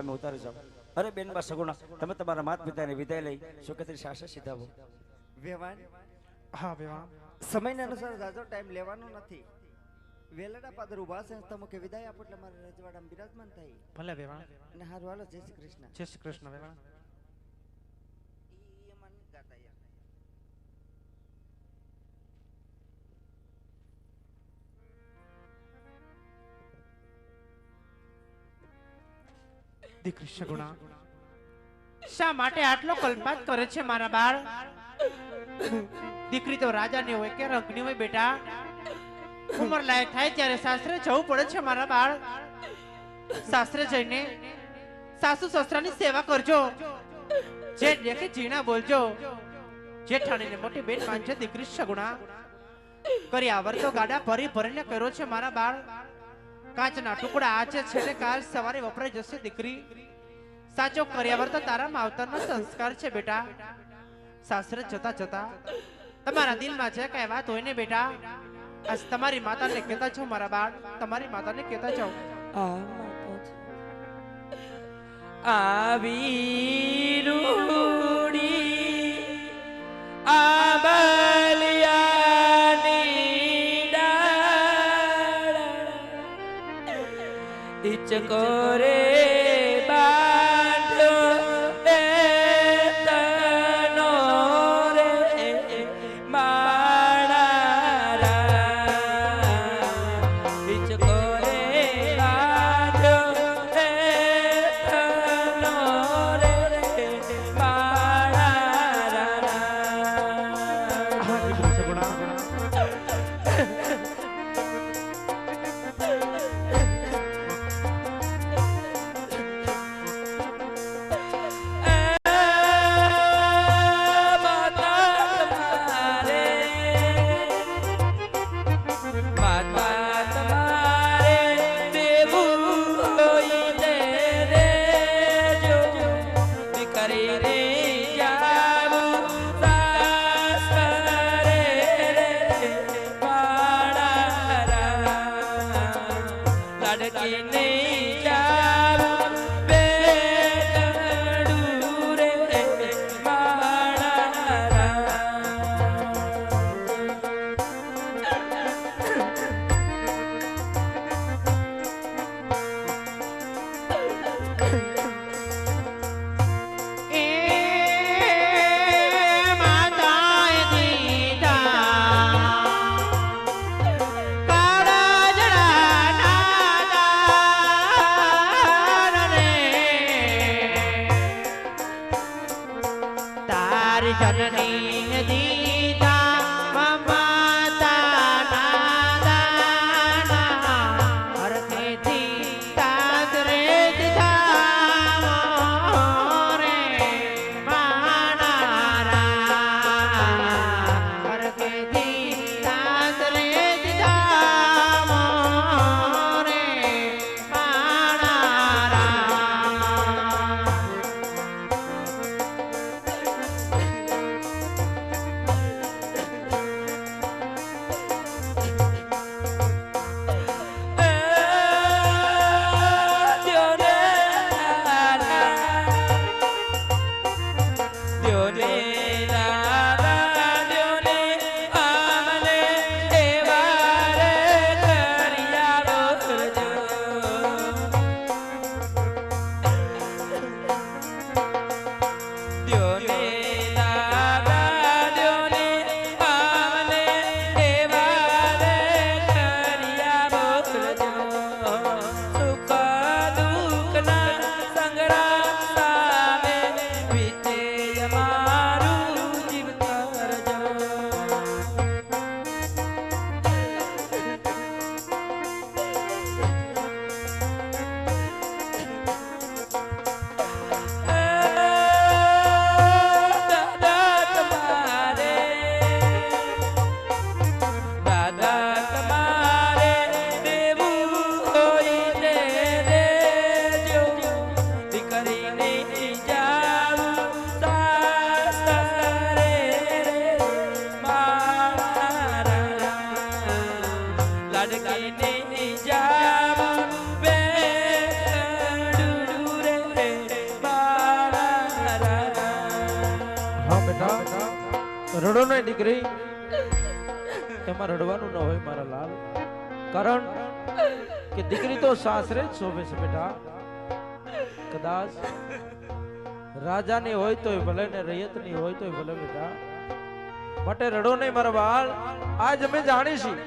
તમે ઉતારી જાઓ. અરે બેનબા સગુણા, તમે તમારા માતા પિતાની વિદાય લઈ સુખેથી સાસરે સીધાવો. વેવાણ, હા વેવાણ, સમયના અનુસાર જાજો ટાઈમ લેવાનો નથી. વેલડા પાદર ઉભા છે, તમે કે વિદાય આપો એટલે મારે રજવાડામાં બિરાજમાન થાય. ભલે વેવાણ. અને હારું હાલો, જય શ્રી કૃષ્ણ. જય શ્રી કૃષ્ણ વેવાણ. ઈ એમાં નથી ગાતા યાર. દીકરી સગુણા, શા માટે આટલો કલ્પાત કરે છે મારા બાળ? દીકરી તો રાજાની હોય કે રંગની હોય બેટા. ઉંમર લાયક થાય ત્યારે સાસરે જવું પડે છે મારા બાળ. સાસરે જઈને સાસુ સસરાની સેવા કરજો. જે દેખે જીણા બોલજો. જેઠાણીને મોટી બેન માનજો દીકરી સગુણા. કરી આવર તો ગાડા ભરી ભરીને કર્યો છે મારા બાળ. કાચના ટુકડા આજે છે ને કાલ સવારે વપરાઈ જશે દીકરી. સાચો કર્યાવર તો તારા માવતરનો સંસ્કાર છે બેટા. સાસરે જતા જતા તમારા દિલમાં જે કઈ વાત હોય ને બેટા, આજ તમારી માતાને કહેતા છો મારા બાળ. તમારી માતાને કહેતા છો. આવી રૂડી આબલિયાની ડાળ ઇચકો રે રડો નહીં દીકરી, એમાં રડવાનું ન હોય મારા લાલ. કારણ કે દીકરી તો સાસરે જ શોભે છે બેટા. કદાચ રાજાની હોય તોય ભલે ને રૈયતની હોય તોય ભલે બેટા. માટે રડો નહીં મારા બાળ. આજ અમે જાણીશું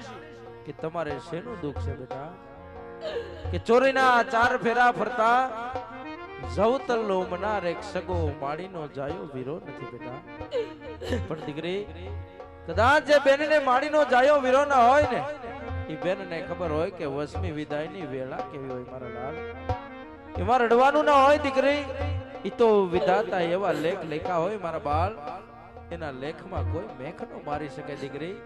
કે તમારે શેનું દુઃખ છે બેટા. કે ચોરીના 4 ફેરા ફરતા જવતર લોમનાર એક સગો માળીનો જાયો વીરો નથી બેટા. પણ દીકરી, કદાચ જે બેનને માળીનો જાયો વીરો ના હોય ને, એ બેનને ખબર હોય કે વસમી વિદાયની વેળા કેવી હોય મારા લાલ. એમાં રડવાનું ના હોય દીકરી. એ તો વિધાતા એવા લેખ લેખા હોય મારા બાળ. એના લેખમાં કોઈ મેખ ન મારી શકે દીકરી.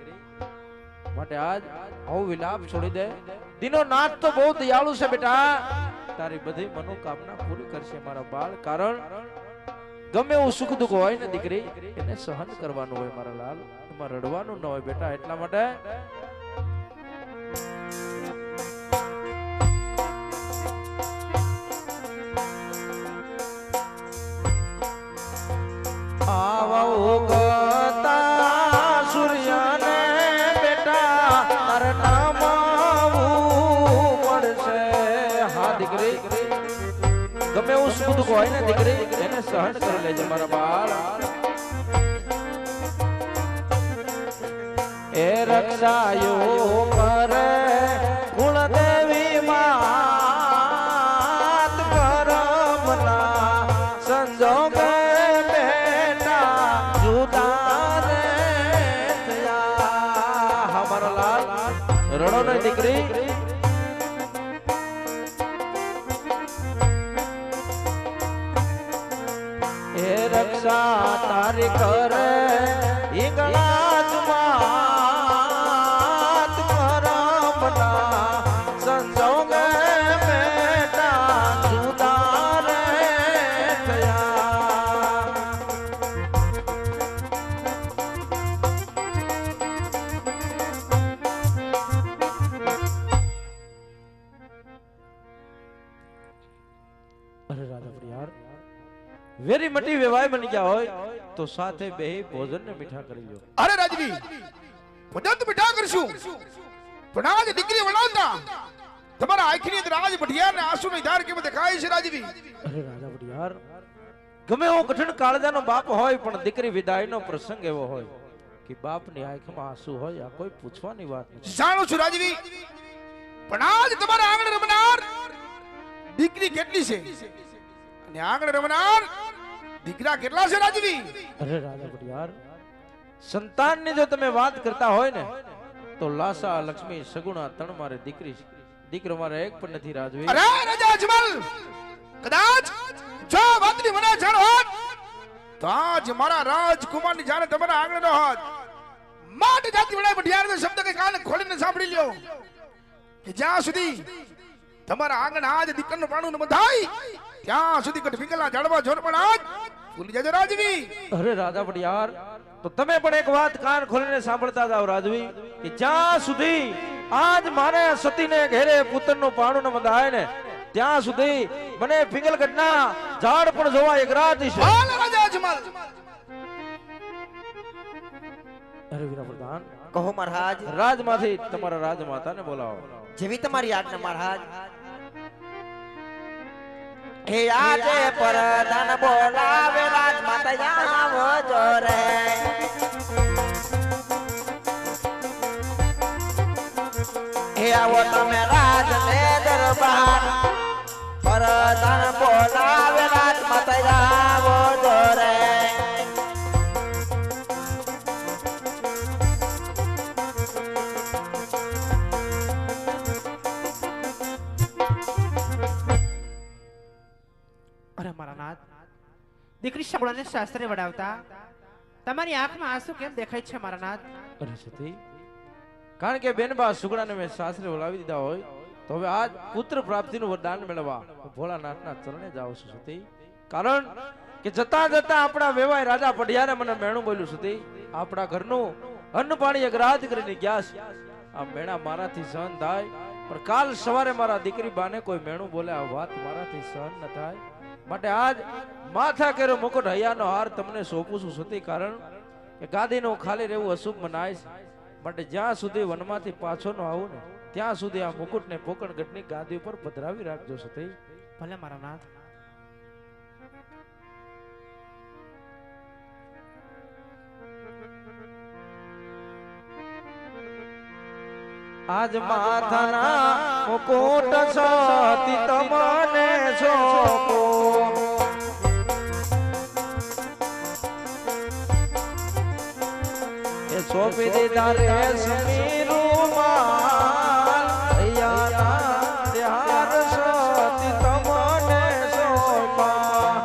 માટે આજ આવું વિલાપ છોડી દે. દીનો નાથ તો બહુ દયાળુ છે બેટા. તારી બધી મનોકામના પૂરી કરશે મારા બાળ. કારણ ગમે એવું સુખ દુઃખ હોય ને દીકરી, એને સહન કરવાનું હોય મારા લાલ. એમાં રડવાનું ન હોય બેટા. એટલા માટે આવા ઉગતા સૂર્યને બેટા તારે નમાવું પડશે. હા દીકરી, ગમે એવું સુખ દુઃખ હોય ને દીકરી, એને સહન કરી લેજે મારા બાળ. એ રક્ષાયો કરે કુળદેવી માત કરમના સંજોગ રડો નહીં દીકરી. એ રક્ષા તારી કરે ઈંગળા જમાત કરમના સંજોગ બેટા જુદા રે થયા. અરે રાધા પ્રિયાર, વેરી મટી વેવાય બની ગયા હોય તો સાથે બેહી ભોજન ને મીઠા કરી લો. અરે રાજવી, ભોજન તો મીઠા કરશું, પણ આજ દીકરી વળાવતા તમારા આંખની અંદર આજ ભટિયાર ને આંસુ ની ધાર કેમ દેખાય છે રાજવી? અરે રાધા પ્રિયાર, ગમે એવો કઠિન કાળજાનો બાપ હોય પણ દીકરી વિદાયનો પ્રસંગ એવો હોય કે બાપની આંખમાં આંસુ હોય, આ કોઈ પૂછવાની વાત નથી. જાણું છું રાજવી, પણ આજ તમારા આંગણે રમનાર દીકરી કેટલી છે અને આંગણે રમનાર દીકરા કેટલા છે રાજવી? અરે રાધા પ્રિયાર, સંતાનની જો તમે વાત કરતા હોય ને તો લાસા લક્ષ્મી સગુણા ત્રણ મારે દીકરી છે, દીકરો મારે એક પણ નથી રાજવી. અરે રાજા અજમલ, કદાચ જો વાતની મને જાણ હોત તો આજ મારા રાજકુમારની જાણે તમારા આંગણે ન હોત. માટે જાતિ વડાય ભટિયારનો શબ્દ કે કાન ખોલીને સાંભળી લ્યો કે જ્યાં સુધી તમારા આંગણ આજ દીકરાનું પાણું ન બંધાય ત્યાં સુધી કટફીકલા ઝાડવા જોર પણ આજ ભૂલી જજો રાજવી. અરે રાધા ભટિયાર, તો તમે પણ એક વાત કાન ખોલીને સાંભળતા જાવ રાજવી કે જ્યાં સુધી આજ મારે સતીને ઘેરે પુત્રનું પાણું ન બંધાય ને ત્યાં સુધી મને પિંગલગઢના ઝાડ પણ જોવા એક રાત છે. હાલ રાજા અજમલ. અરે વીરા પ્રધાન, કહો મહારાજ. રાજમાંથી તમારા રાજમાતાને બોલાવો. જેવી તમારી આજ્ઞા મહારાજ. હે આજે પરદાન બોલાવે રાજમાતા આવજો રે. હે આવો તમે રાજ ને દરબાર, પરદાન બોલાવે રાજમાતા આવજો રે. અરે મારા નાથ, દીકરી સગુણાને શાસ્ત્રે વડાવતા તમારી આંખમાં આંસુ કેમ દેખાય છે મારા નાથ? અરે સતી, કારણ કે બેનબા સુગડાને મેં સાસરે બોલાવી દીધા હોય તો હવે આજ પુત્ર પ્રાપ્તિનું વરદાન મેળવવા હું ભોળાનાથના ચરણે જાઉં છું સતી. કારણ કે જતા જતા આપણા વેવાય રાજા પઢિયારે મને મેણું બોલ્યું સતી, આપણા ઘરનું અન્ન પાણી અગ્રાહ્ય કરીને ગયા છે. આ મેણા મારાથી સહન થાય પણ કાલ સવારે મારા દીકરી બાને કોઈ મેણું બોલે આ વાત મારાથી સહન ન થાય. માટે આજ માથા કેરો મુકુટ હૈયાનો હાર તમને સોંપું છું સતી. કારણ કે ગાદીનું ખાલી રહેવું અશુભ મનાય છે, માટે જ્યાં સુધી વનમાંથી પાછો ન આવું ને ત્યાં સુધી આ મુકુટને પોકણગઢની ગાદી ઉપર પધરાવી રાખજો સતી. ભલે મારા નાથ. આજ માથાના મુકુટ સતી તમને સોંપો, એ સોંપી દીધા રે સમીરુમાલ હૈયાના ત્યાર સતી તમને સોંપા.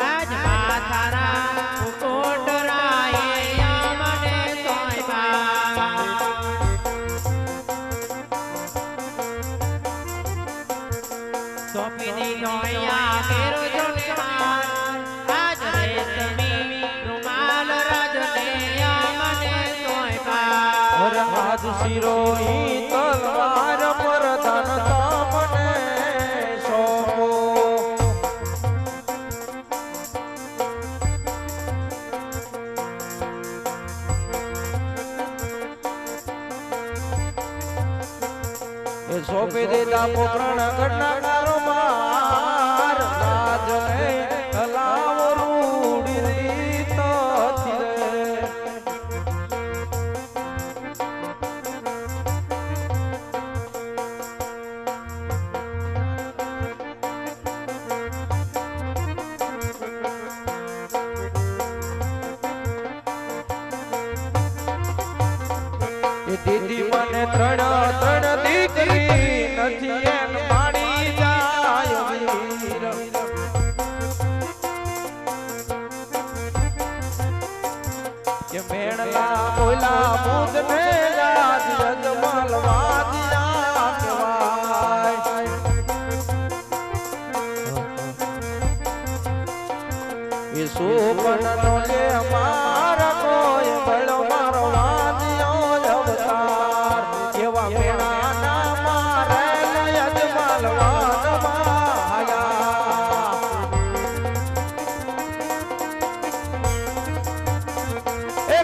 આજ માથાના મુકુટ રાયા મને સોંપ્યા. સોંપી દીધો યા મેરો જુનેમાન, આજ રેશમી રૂમાલ રાજને યા મને સોંપ્યા. અરે આજ શિરોઈ તલવાર પર ધન તમને સોંપો. એ સોંપી દીધા પોકરણ ગઢના કારોબાર, રાજને હલાવ રૂડી રીતથી રે. એ દીદી મને ત્રણ દીકરી નથી એમ પાડી જાય વીર. કે મેણલા બોલા બુધ ને યાદ યજમાલ વાદિયા કહેવાય. એ સોપન નો લે મારા કોઈ બળો મારો વાદિયો અવતાર, એવા મેણાના મારે યજમાલ વાદમાયા. એ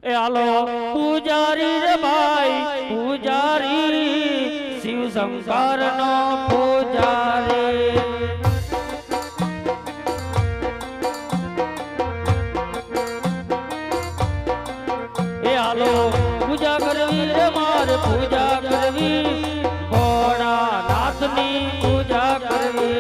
એ હાલો પૂજારી રે ભાઈ પૂજારી, શિવ શંકર નો પૂજારી. એ હાલો પૂજા કરવી રે મારે પૂજા કરવી, ભોળાનાથની પૂજા કરવી.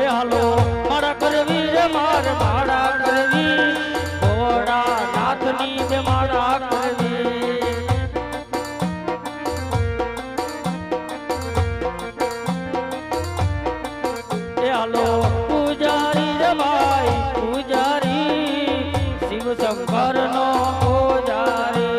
એ હાલો મારા કરવી રે મારે માળા કરવી, ભોળાનાથની જે માળા કરવી. એ હાલો પૂજારી રે ભાઈ પૂજારી, શિવ શંકર નો પૂજારી.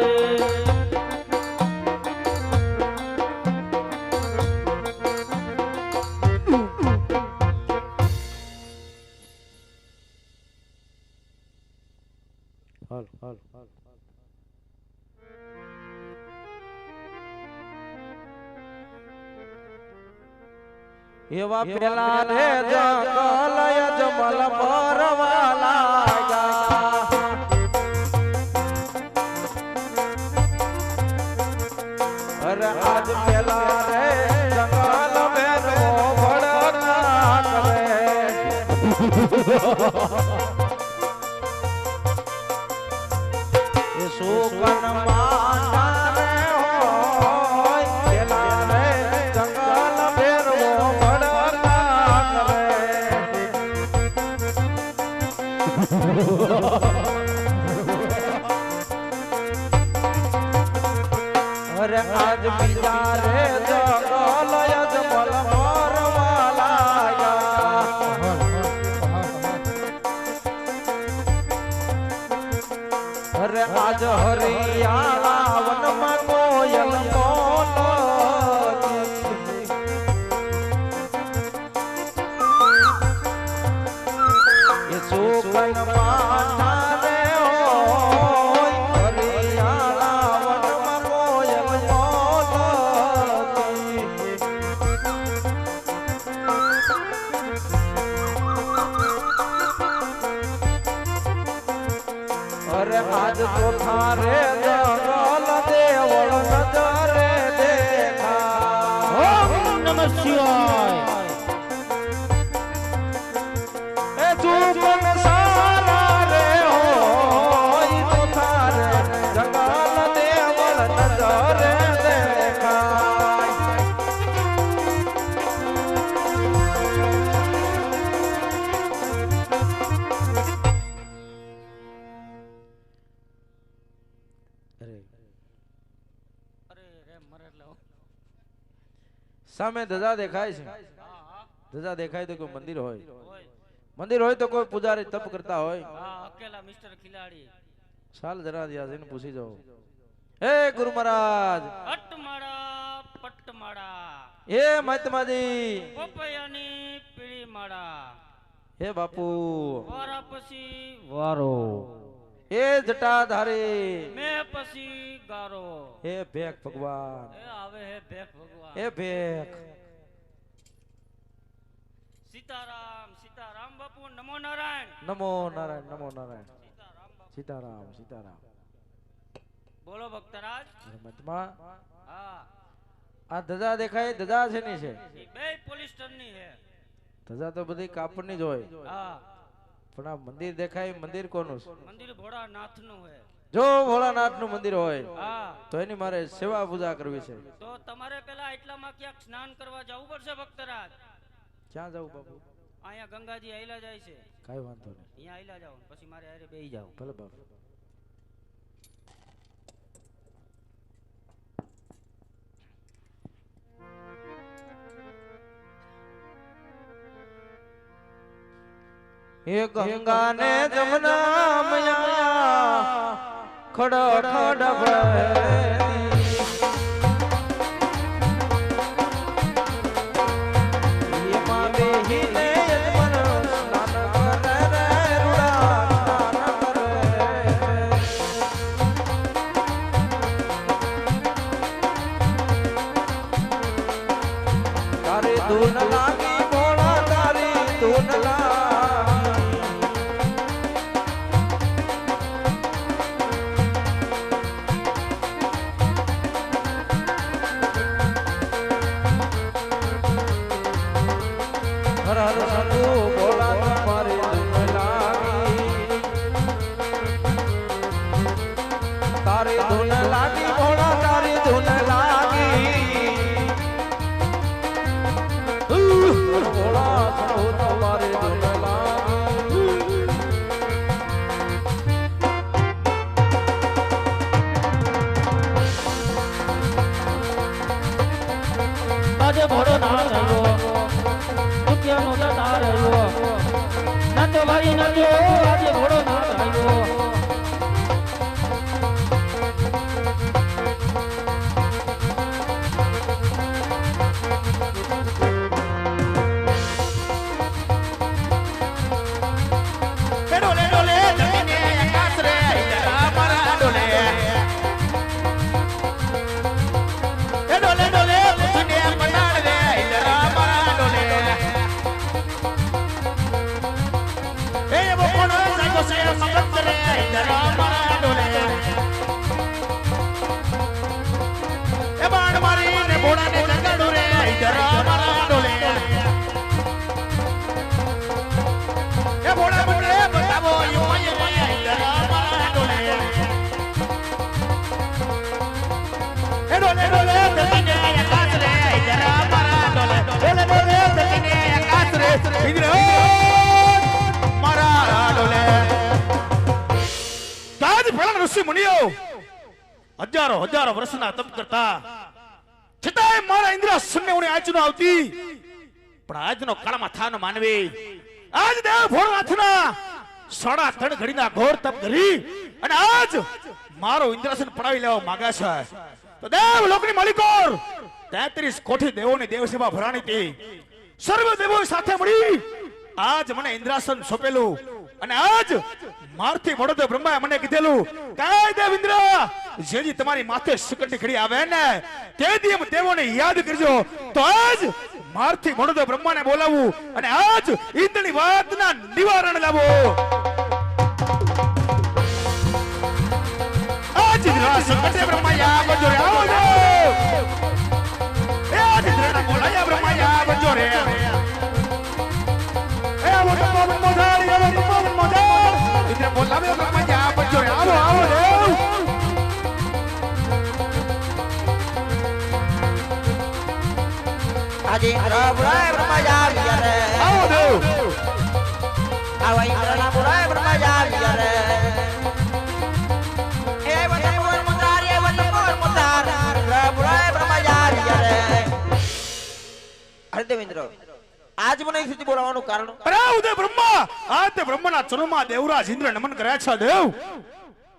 એવા પેલા રે જંગલ યજમલ પરવા લાગ્યા. અરે આજ પેલા રે જંગલ બેનો ભડકા કરે. એ સુકન માના રે હોય પેલા રે જંગલ બેનો ભડકા કરે. આજ બીજા રે જગલ યજમલ મોરવા લાગ્યા અરે આજ હરિયાળા વનમાં કોયલ બોલતી એ સુકન માથા રે હોય હરિયાળા વનમાં કોયલ બોલતી અરે આજ તો થારે જગલ દેવળ નજરે દેખા ઓમ નમઃ શિવાય એ ચૂપન સારા રે હોય તો થારે જગલ દેવળ નજરે દેખાય સામે ધજા દેખાય છે ધજા દેખાય તો કોઈ મંદિર હોય મંદિર હોય તો કોઈ પૂજારી તપ કરતા હોય અકેલા મિસ્ટર ખિલાડી ચાલ જરા જઈને પૂછી જાઓ હે ગુરુ મહારાજ અટમાળા પટમાળા હે મહાત્માજી પપૈયાની પીળી માળા હે બાપુ વારા પછી વારો હે જટાધારી મે પછી ગારો હે ભેખ ભગવાન એ આવે હે ભેખ ભગવાન હે ભેખ સીતારામ સીતારામ બાપુ નમો નારાયણ નમો નારાયણ નમો નારાયણ સીતારામ સીતારામ બોલો ભક્તરાજ મહાત્મા હા આ ધજા દેખાય ધજા છે ની છે એ બે પોલીસ સ્ટેશનની હે ધજા તો બધી કાપડની જ હોય હા પણ આ મંદિર દેખાય મંદિર કોનું છે મંદિર ભોળાનાથનું હે જો ભોળાનાથ નું મંદિર હોય હા તો એની મારે સેવા પૂજા કરવી છે તો તમારે પેલા એટલામાં ક્યાંક સ્નાન કરવા જવું પડશે ભક્તરાજ ક્યાં જવું બાપુ અહીંયા ગંગાજી આયલા જાય છે કઈ વાંધો નહીં અહીંયા આયલા જાવ પછી મારે હારે બેહી જાવ ભલે બાપુ હે ગંગા ને જમના મયા ખડ ખડ ભળી એમાં બેહીને યજમાન સ્નાન કરે રે રૂડા સ્નાન કરે તારી ધૂન લાગી ભોળા તારી ધૂન લાગી હર હર શંભુ ભોળા તમારી ધૂન લાગી તારી ધૂન લાગી ભોળા તારી ધૂન લાગી ભોળા શંભુ તમારી ધૂન લાગી આજે ભોળો નાથ આવ્યો રૂપિયાનો દાતાર આવ્યો નાચો ભાઈ નાચો આજે ભોળો નાથ આવ્યો ડોલે ડોલે જમીને આકાશ રે જરા મારા ડોલે એ ડોલે ડોલે જમીને પટાળ રે જરા મારા ડોલે એ બોકોનો સાકો સે મગત રે જરા મારા ડોલે એ બાણ મારી ને ભોળા ને જગાડું રે જરા મારા ડોલે એ ભોળા મંડળે બતાવો યોય યોય જરા મારા ડોલે એ ડોલે ડોલે ધરતીને આકાશ રે જરા મારા ડોલે ડોલે ડોલે ધરતીને આકાશ રે ઇન્દ્ર મારા ડોલે તાજ ભલા ઋષિ મુનિઓ હજારો હજારો વર્ષના તપ કરતા છતાંય મારા ઇન્દ્રાસનને ઉણી આંચનો આવતી. પણ આજનો કાળમાં થાનો માનવી આજ દેવ ભોળાનાથના 3.5 ઘડીના ઘોર તપ કરી અને આજ મારો ઇન્દ્રાસન પડાવી લેવા માંગે છે. તો દેવ લોકની માલિકોર 33 કોટી દેવોની દેવ સેવા ભરાણી હતી. સર્વ દેવો સાથે મળી આજ મને ઇન્દ્રાસન સોંપેલું અને આજ મારથી વડોદરા બ્રહ્માએ મને કીધેલું કાય દેવ ઇન્દ્ર જેજી તમારી માથે સુકંડી ઘડી આવે ને તે દી દેવોને યાદ કરજો. તો આજ મારથી વડોદરા બ્રહ્માને બોલાવું અને આજ ઇન્દ્રની વાતના નિવારણ લાવો. આજ ઇન્દ્રાસન કટે બ્રહ્માયા બજો રે આવો દે. એ આજ ઇન્દ્રના બોલાયા બ્રહ્માયા બજો રે. એ આવો તો પવન મોધારી આવો તો પવન મોધાર. ઇન્દ્ર બોલાવે બ્રહ્માયા બજો રે આવો આવો દેવ. આજે ઇન્દ્ર બોલાય બ્રહ્માજા વિયારે. આવો દેવ. આવા ઇન્દ્રના બોલાય બ્રહ્માજા વિયારે. એ વતન મોર મુદાર એ વતન મોર મુદાર ઇન્દ્ર બોલાય બ્રહ્માજા વિયારે. અરે દેવેન્દ્ર આજ મને સુધી બોલાવવાનું કારણ? અરે ઉદય બ્રહ્મા આ તે બ્રહ્માના ચરણમાં દેવરાજ ઇન્દ્ર નમન કર્યા છે દેવ.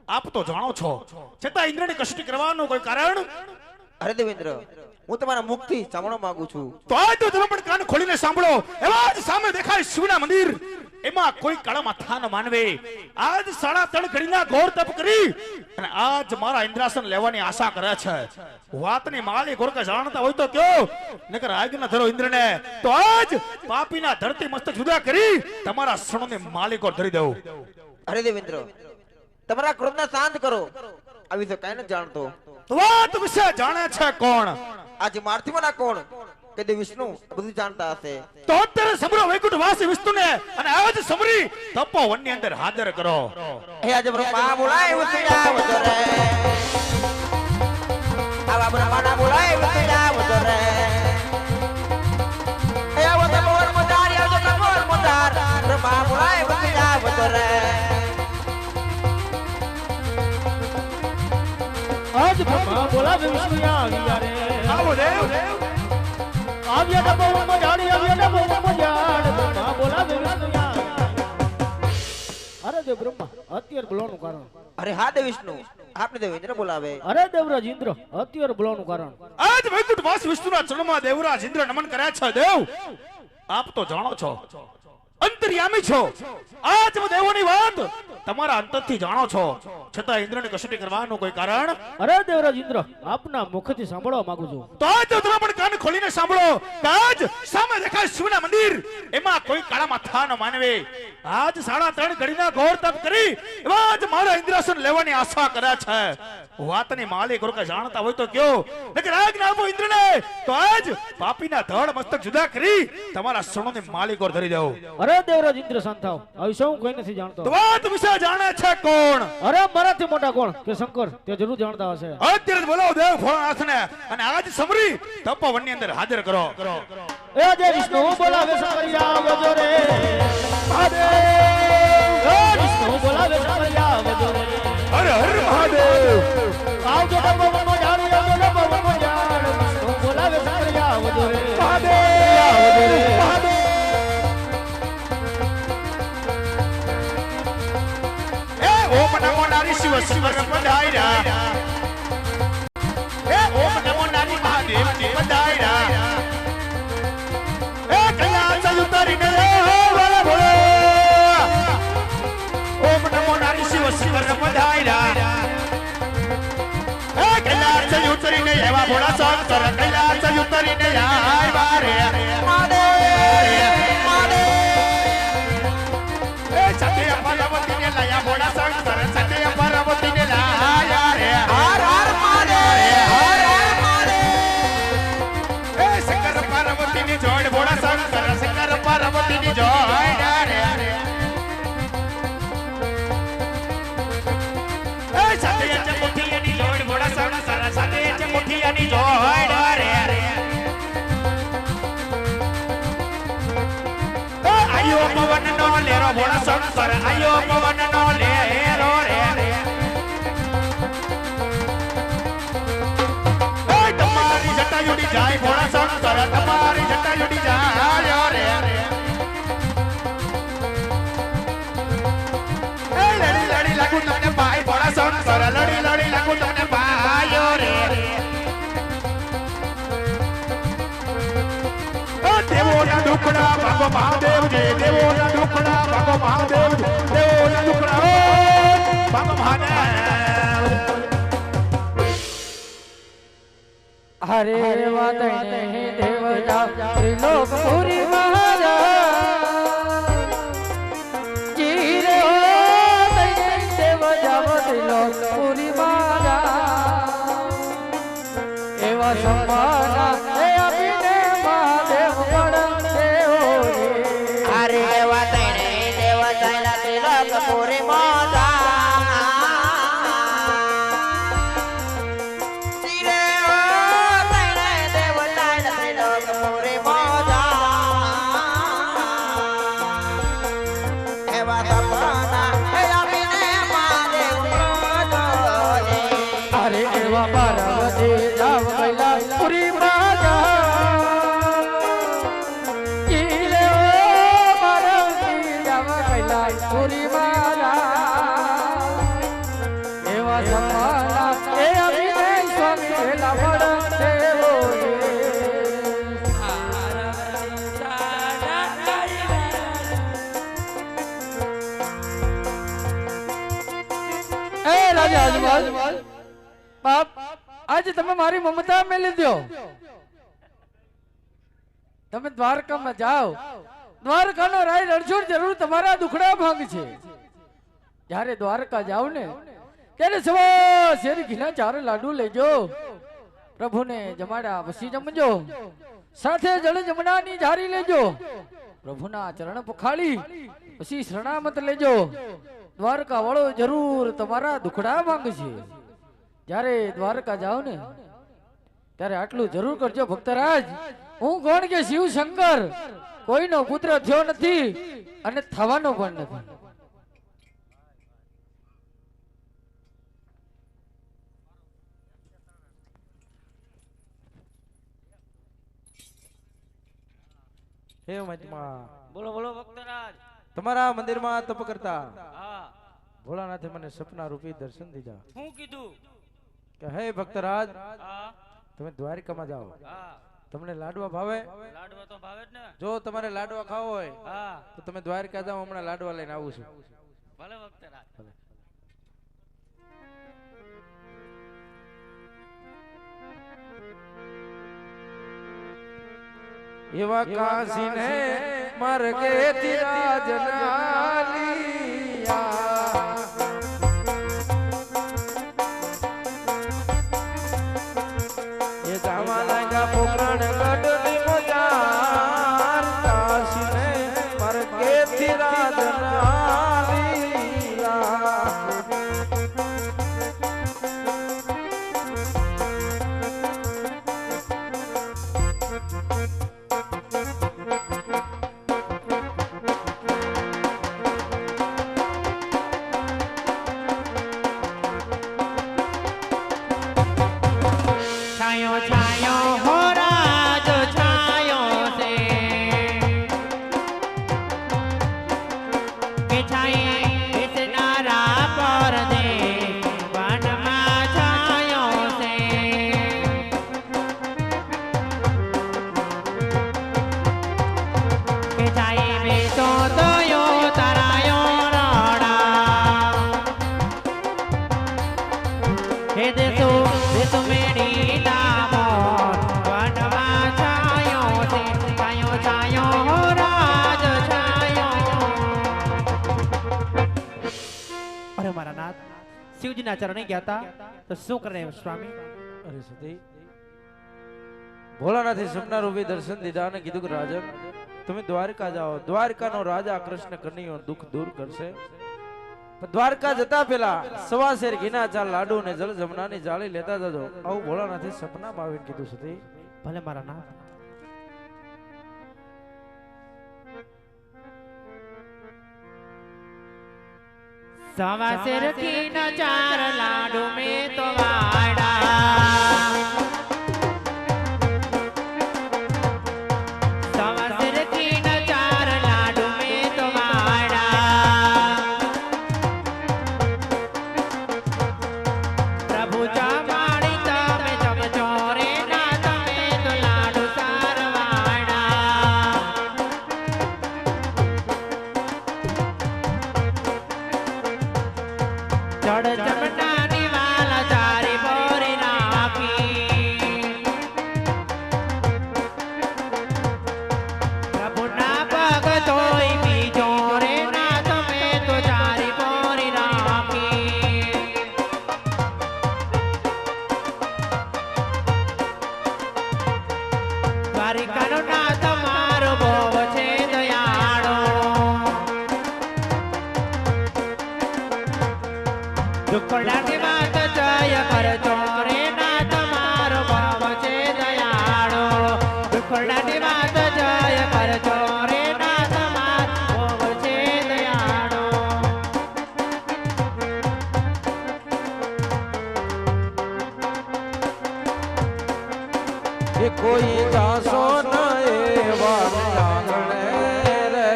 આપ તો જાણો છો છતાં ઇન્દ્રની કષ્ટી કરવાનું કોઈ કારણ? અરે દેવેન્દ્ર હું તમારા મુખથી સાંભળવા માંગુ છું. તો આ તો તમે પણ કાન ખોલીને સાંભળો. એવા જ સામે દેખાય શિવના મંદિર એમાં કોઈ કાળામાં થાન માનવે આજ 3.5 ઘડીના ઘોર તપ કરી અને આજ મારા ઇન્દ્રાસન લેવાની આશા કરે છે. વાતની માલી ગોરકા જાણતા હોય તો કયો નકર આજ્ઞા ધરો ઇન્દ્રને. તો આજ પાપીના ધરતી મસ્તક જુદા કરી તમારા શરણોને માલિકો ધરી દઉં. અરે દેવેન્દ્ર તમારા ક્રોધને શાંત કરો. આ વિશે કાંઈ નથી જાણતો. તો વાત વિશે જાણે છે કોણ? આજે મારથીમાંના કોણ કે દેવ વિષ્ણુ બધું જાણતા હશે. તો અત્યારે સમરો વૈકુંઠ વાસી વિષ્ણુને અને આજ સમરી તપોવનની અંદર હાજર કરો. હે આજે બ્રહ્મા બોલાય વિષ્ણુ વજરે. આવા બ્રહ્માના બોલાય વિષ્ણુ વજરે. હે આવો તો મોર મોદાર આવો તો મોર મોદાર બ્રહ્મા બોલાય વિષ્ણુ વજરે. આજ બ્રહ્મા બોલાવે વિષ્ણુ આવ્યા રે. આવો દેવ. આવ્યા તો બહુ મજાડી આવ્યા તો બહુ મજાડ બ્રહ્મા બોલાવે વિષ્ણુ આવ્યા. અરે દેવ બ્રહ્મા અત્યારે બોલાવવાનું કારણ? અરે હા દેવ વિષ્ણુ આપને દેવેન્દ્ર બોલાવે. અરે દેવરાજ ઇન્દ્ર અત્યારે બોલાવવાનું કારણ? આજ વૈકુંઠ વાસી વિષ્ણુના ચરણમાં દેવરાજ ઇન્દ્ર નમન કર્યા છે દેવ. આપ તો જાણો છો અંતર્યામી છો. આજ દેવોની વાત તમારા અંતરથી જાણો છો છતાં ઇન્દ્રની કસોટી કરવાનું કોઈ કારણ? અરે દેવરાજ ઇન્દ્ર આપના મુખથી સાંભળવા માંગુ છું. તો આજ તમે પણ કાન ખોલીને સાંભળો. આજ સામે દેખાય શિવના મંદિર એમાં કોઈ કાળામાં થાન માનવે આજ 3.5 ઘડીના ઘોર તપ કરી એવા જ મારા ઇન્દ્રાસન લેવાની આશા કર્યા છે. વાતની માલિક ગોરકા જાણતા હોય તો કયો નકર આજ્ઞા આપો ઇન્દ્રને. તો આજ પાપીના ધડ મસ્તક જુદા કરી તમારા શરણોને માલિકોર ધરી દઉં. અરે દેવરાજ ઇન્દ્ર શાંત થાવ. આ વિશે હું કોઈ નથી જાણતો. તો વાત વિશે જાણે છે કોણ? અરે મારાથી મોટા કોણ કે શંકર તે જરૂર જાણતા હશે. અત્યારે જ બોલાવો દેવ ભોળાનાથને અને આજ સમરી તપોવનની અંદર હાજર કરો. એ આજે વિષ્ણુ બોલાવે સાવરિયા વજો રે. મહાદેવ એ વિષ્ણુ બોલાવે સાવરિયા વજો રે. હર હર મહાદેવ. આવજો તો પવન મોજાડી આવજો તો પવન મોજાડ વિષ્ણુ બોલાવે સાવરિયા વજો રે. મહાદેવ મહાદેવ. ઓમ નમો નારી શિવ શંકર પધાર્યા. એ ઓમ નમો નારી મહાદેવ ની પધાર્યા. એ કૈલાસ ઉતરીને વાલા ભોળો. ઓમ નમો નારી શિવ શંકર પધાર્યા. એ કૈલાસ ઉતરીને એવા ભોળા શંકર કૈલાસ ઉતરીને આવ્યા રે. સત્ય પાર્વતી ને લાયા ભોળા શંકર સત્ય પાર્વતી ને લાયા રે. હર હર મહાદેવ હર હર મહાદેવ. એ શંકર પાર્વતી ની જોડ ભોળા શંકર શંકર પાર્વતી ની જોડ રે. એ સત્ય ચમુઠિયા ની જોડ ભોળા શંકર સત્ય ચમુઠિયા ની જોડ રે. આયો પવન નો લેરો ભોળા શંકર આયો પવન નો લેરો રે. તમારી જટાયુડી જાય ભોળા શંકર તમારી જટા જુડી જાય રે લડી લડી લાગુ તમને ભાઈ ભોળા શંકર લડી લડી લાગુ તમને ભાઈઓ રે દેવોના દુખડા બાબા મહાદેવ જય દેવોના દુખડા બાબા મહાદેવ જય દેવોના દુખડા બાબા મહાદેવ હરે વાદને દેવ જાવ ત્રિલોક પુરી મહારાજ જીરે વાદને દેવ જાવ ત્રિલોક પુરી મહારાજ એવા સંભાળા એ આપીને મહાદેવ પણ દેવો અરે વાતણે દેવ ચાલ્યા ત્રિલોક પુરી મોજા શિરે વાતણે દેવ ચાલ્યા ત્રિલોક પુરી મોજા એવા સપના એ આપીને મહાદેવ પ્રજોલે અરે એવા પાર્વતી જાવ ગયેલા પુરી પુરી મહારાજ એવા સંભાળા એ અભિનય સ્વામી વેલા વડ દેવો એ રાજા અજમલ બાપ આજે તમે મારી મમતા મેલી દો તમે દ્વારકામાં જાઓ દ્વારકાનો રાય રણછોડ જરૂર તમારા દુખડા ભાંગ છે જ્યારે દ્વારકા જાવ ને ત્યારે સવા શેરી ઘીના 4 લાડુ લેજો પ્રભુને જમાડા પછી જમજો સાથે જળ જમણાની જારી લેજો પ્રભુના ચરણ પખાળી પછી શરણામત લેજો દ્વારકા વાળો જરૂર તમારા દુખડા ભાંગ છે જ્યારે દ્વારકા જાવ ને ત્યારે આટલું જરૂર કરજો ભક્તરાજ હું કોણ કે શિવ શંકર કોઈનો પુત્ર થયો નથી અને થવાનો પણ નથી હે મહાત્મા બોલો બોલો ભક્તરાજ તમારા મંદિરમાં તપ કરતા હા ભોળાનાથે મને સપના રૂપી દર્શન દીધા હું કીધું કે હે ભક્તરાજ હા તમે દ્વારકામાં જાઓ હા તમને લાડવા ભાવે લાડવા તો ભાવે જ ને જો તમારે લાડવા ખાવો હોય હા તો તમે દ્વારકા જાઓ હમણાં લાડવા લઈને આવું છું ભલે ભક્તરાજ એવા કાશીને માર્ગે તિરા જનાલિયા એ જાવા લાગ્યા પોકરણ ગઢની મજાર કાશીને માર્ગે તિરા જનાલિયા છાયો છાયો હો રાજ છાયો છે કે છાયે વિસનારા પર દે વનમાં છાયો છે કે છાયે બેસો દયો તરાયો રડા હે દેસો દેસો મેરી દામોન વનમાં છાયો છે છાયો છાયો હો રાજ છાયો અરે મારા નાથ શિવજીના ચરણે ગયા હતા તો શું કરે સ્વામી અરે સતી ભોળાનાથે સપના રૂપી દર્શન દીધા અને કીધું કે રાજન તમે દ્વારકા જાઓ દ્વારકાનો રાજા કૃષ્ણ કનૈયો દુઃખ દૂર કરશે પણ દ્વારકા જતા પેલા સવાશેર ઘીના 4 લાડુ ને જળ જમનાની જાળી લેતા જજો આવું ભોળાનાથે સપનામાં આવીને કીધું સતી ભલે મારા નાથ सवा सिर की न 4 लाडू में तो वाड़ा જમનાની વાલા ચારી બોરી નાખી પ્રભુના પગ ધોઈ બીજો રે ના તમે તો ચારી બોરી નાખી દ્વારિકાનો ના તમારો ભોવ છે દયાળો દુઃખડાની વાત જય કરજો રે ના તમારો ભાવ છે દયાળો દુઃખડાની વાત જય કરજો રે ના તમારો ભાવ છે દયાળો એ કોઈ જાસો ન એવા આંગણે રે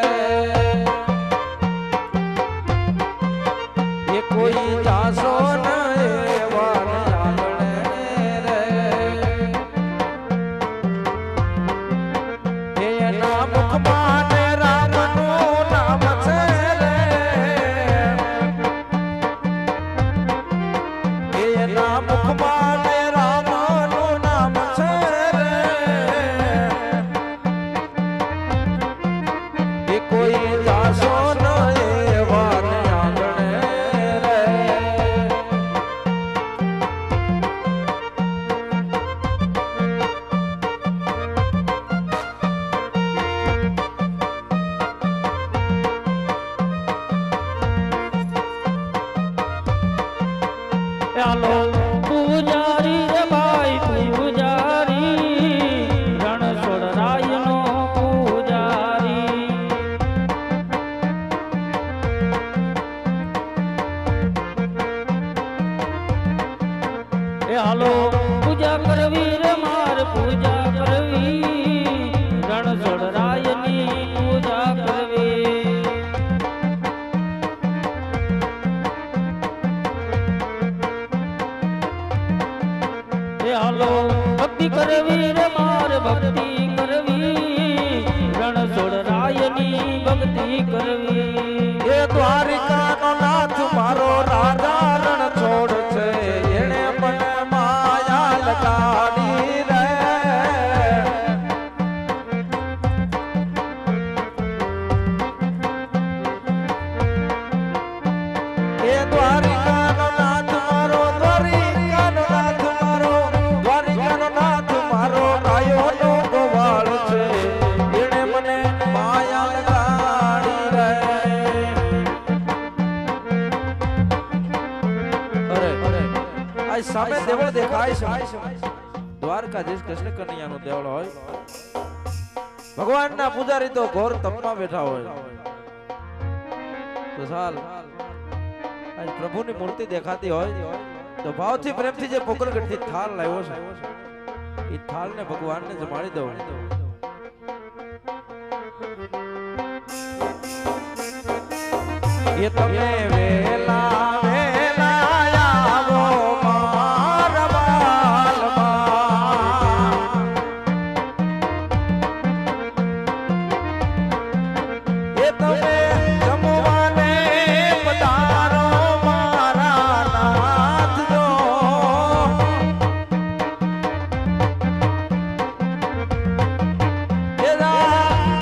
એ કોઈ જાસો ન એવા આંગણે રે એના મુખમાં ને રામનું નામ છે રે એના મુખમાં ને રામનું નામ છે રે એ કોઈ જાસો ન એવા આંગણે રે ચાલો પૂજારી રે ભાઈ પૂજારી રણછોડ રાયનો પૂજારી એ હાલો પૂજા કરવી રે માર પૂજા કરવી રણછોડ રાયની પૂજા કરવી હાલો ભક્તિ કરવી રે માર ભક્તિ કરવી રણછોડ રાયની ભક્તિ કરવી એ દ્વારિકાનો નાથ મારો રાજા રણછોડ છે એણે મને માયા લગાડી રે એ દ્વારિકાનો નાથ મારો દ્વારિકાનો નાથ મારો દ્વારિકાનો નાથ મારો રાયોનો ગોવાળ છે એણે મને માયા લગાડી રે અરે આ સામે દેવળ દેખાય છે દ્વારકાધીશ કૃષ્ણ કનૈયાનો દેવળ હોય ભગવાનના પૂજારી તો ઘોર તપમાં બેઠા હોય તો સાલ આજ પ્રભુની મૂર્તિ દેખાતી હોય તો ભાવથી પ્રેમથી જે પોકરગઢથી થાળ લાવ્યો છે એ થાળને ભગવાનને જમાડી દઉં એ તમે વેલા વેલા આવો મારા બાલમાં એ તમે જમવાને પધારો મારા નાથ જો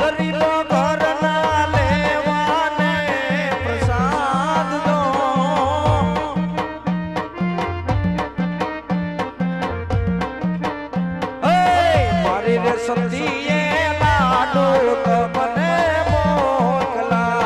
ગરીબો ઘરના લેવાને પ્રસાદ દો મારી રે સંતીએ લાડુ તમને મોકલા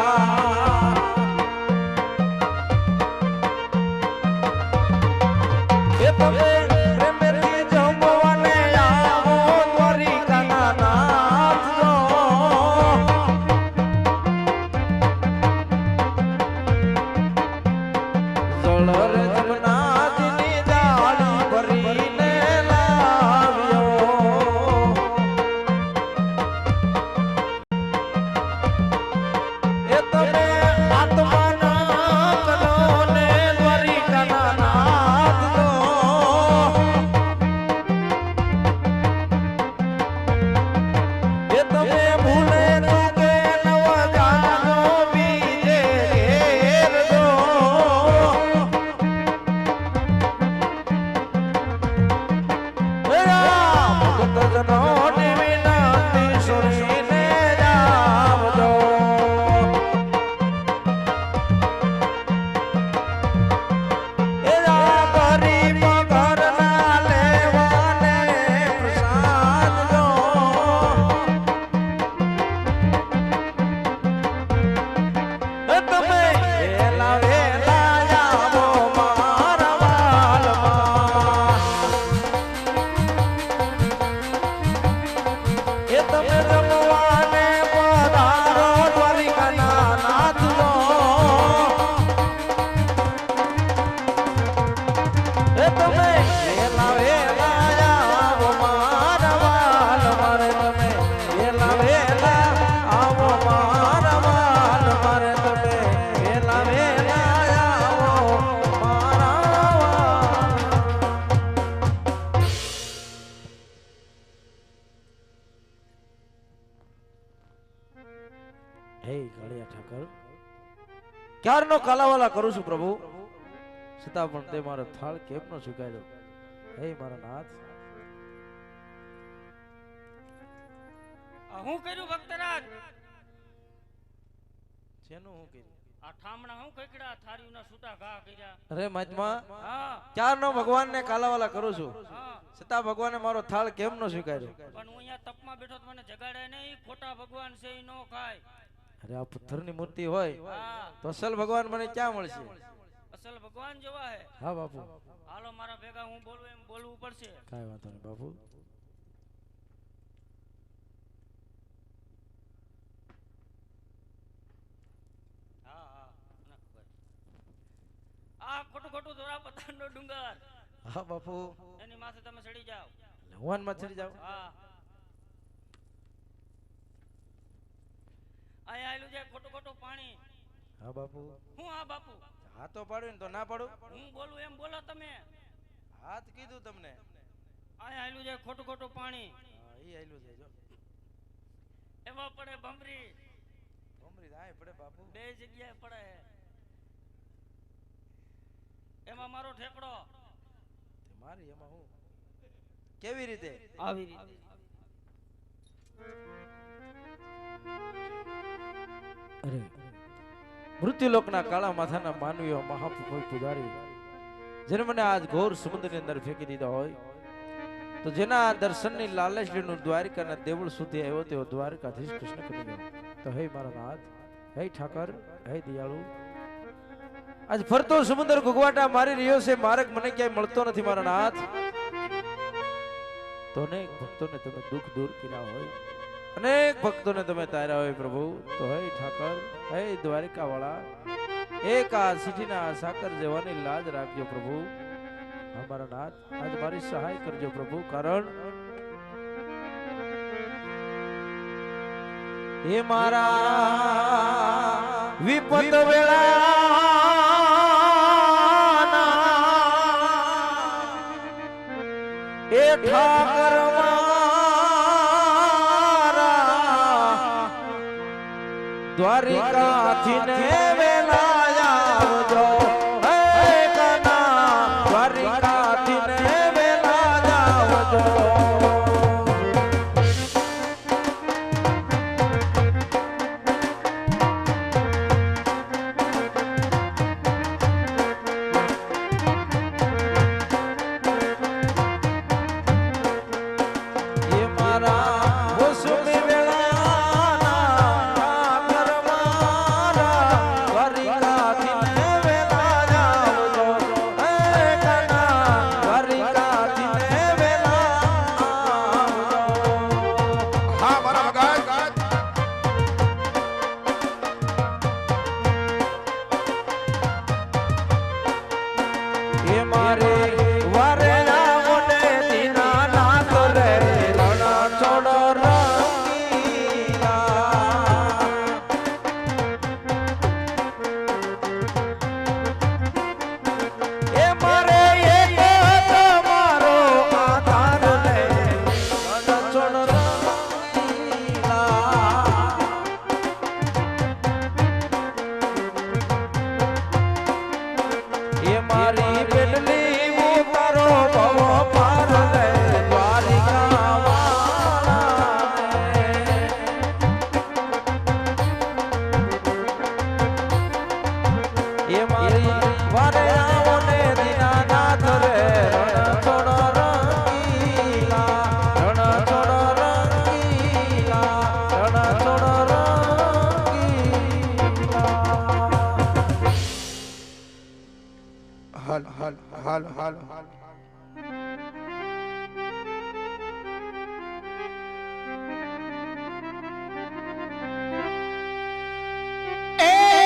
તમે રમવાને પધારો દ્વારિકાના નાથ જો એ તમે વેલા વેલા આવો મારા વાલ મારે તમે વેલા વેલા આવો મારા વાલ મારે તમે વેલા વેલા આવો મારા વાલ હે કાળિયા ઠાકર ક્યારનો કાલાવાલા કરું છું પ્રભુ છતાં પણ તે મારો થાળ કેમ નો સ્વીકાર્યો હે મારા નાથ હું કર્યું ભક્તરાજ શેનું હું કર્યું આ ઠામણા હું કઈકડા થારીના છૂટા ઘા કર્યા અરે મહાત્મા હા ક્યારનો ભગવાનને કાલાવાલા કરું છું હા છતાં ભગવાને મારો થાળ કેમ નો સ્વીકાર્યો પણ હું અહીંયા તપમાં બેઠો તો મને જગાડે નહીં ખોટા ભગવાન છે ઈ નો ખાય અરે આ પથ્થરની મૂર્તિ હોય હા તો અસલ ભગવાન મને ક્યાં મળશે અસલ ભગવાન જેવા હે હા બાપુ હાલો મારા ભેગા હું બોલું એમ બોલવું પડશે કાંઈ વાંધો નહીં બાપુ હા હા મને ખબર. આ ખોટું ખોટું ધોરા પથ્થરનો ડુંગર હા બાપુ એની માથે તમે ચડી જાઓ હવાન માં ચડી જાવ હા અહીંયા આયલું છે ખોટું ખોટું પાણી હા બાપુ હું આ બાપુ હા તો પાડું ને તો ના પાડું હું બોલું એમ બોલો તમે હાથ કીધું તમને અહીંયા આયલું છે ખોટું ખોટું પાણી હા ઈ આયલું છે જો એમાં પડે ભમરી ભમરી આય પડે બાપુ બે જગ્યાએ પડે એમાં મારો ઠેકડો તે મારી એમાં હું કેવી રીતે આવી રીતે અરે મૃત્યુલોકના કાળા માથાના માનવીઓ મહાપુરુષ પુજારી જેને મને આજ ઘોર સમુદ્રની અંદર ફેંકી દીધા હોય તો જેના દર્શનની લાલચ લઈને દ્વારિકાના દેવળ સુધી આવ્યો તેવો દ્વારકાધીશ કૃષ્ણ કરી ગયો તો હે મારા નાથ હે ઠાકર હે દયાળુ આજ ફરતો સમુદ્ર ગુગવાટા મારી રહ્યો છે માર્ગ મને ક્યાંય મળતો નથી મારા નાથ તો અનેક ભક્તોને તમે દુઃખ દૂર કર્યા હોય અનેક ભક્તોને તમે તાર્યા હોય પ્રભુ તો હે ઠાકર હે દ્વારિકા વાળા એક આ સિટીના સાકર જેવાની લાજ રાખજો પ્રભુ અમારા નાથ આજ મારી સહાય કરજો પ્રભુ કારણ એ મારા વિપત વેળા એ ઠાકર દ્વારિકાથી ને વેલા આવજો હે કના દ્વારિકાથી ને વેલા આવજો એ મારા મોસમી હા મારા ભગત એ મારે વારે આવો ને દીના નાથ રે રણા છોડો રંગીલા એ મારે એક તમારો આધાર રે રણા છોડો રંગીલા એ મારી બેટલી ઉતારો ભવ પાર રે દ્વારિકા વાળાને એ મારી વારે આવો ને દીનાનાથ રે રણ છોડો રંગીલા રણ છોડો રંગીલા રણ છોડો રંગીલા હાલ હાલ હાલ હાલ હાલ